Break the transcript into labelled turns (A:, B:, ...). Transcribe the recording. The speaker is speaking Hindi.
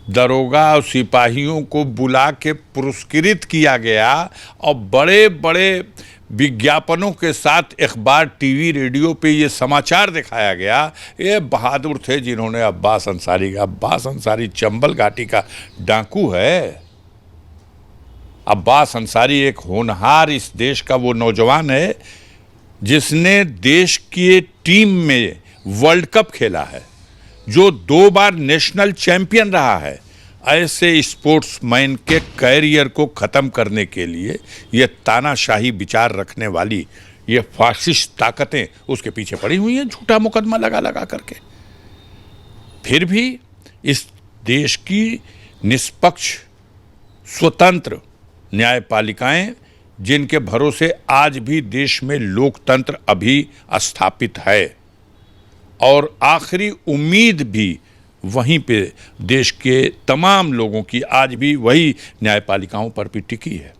A: दरोगा और सिपाहियों को बुला के पुरस्कृत किया गया और बड़े बड़े विज्ञापनों के साथ अखबार, टीवी, रेडियो पे ये समाचार दिखाया गया। ये बहादुर थे जिन्होंने अब्बास अंसारी चंबल घाटी का डाकू है। अब्बास अंसारी एक होनहार इस देश का वो नौजवान है जिसने देश की टीम में वर्ल्ड कप खेला है, जो 2 बार नेशनल चैंपियन रहा है। ऐसे स्पोर्ट्समैन के कैरियर को ख़त्म करने के लिए ये तानाशाही विचार रखने वाली ये फाशिस्ट ताकतें उसके पीछे पड़ी हुई हैं, झूठा मुकदमा लगा लगा करके। फिर भी इस देश की निष्पक्ष स्वतंत्र न्यायपालिकाएं, जिनके भरोसे आज भी देश में लोकतंत्र अभी स्थापित है और आखिरी उम्मीद भी वहीं पे देश के तमाम लोगों की आज भी वही न्यायपालिकाओं पर भी टिकी है।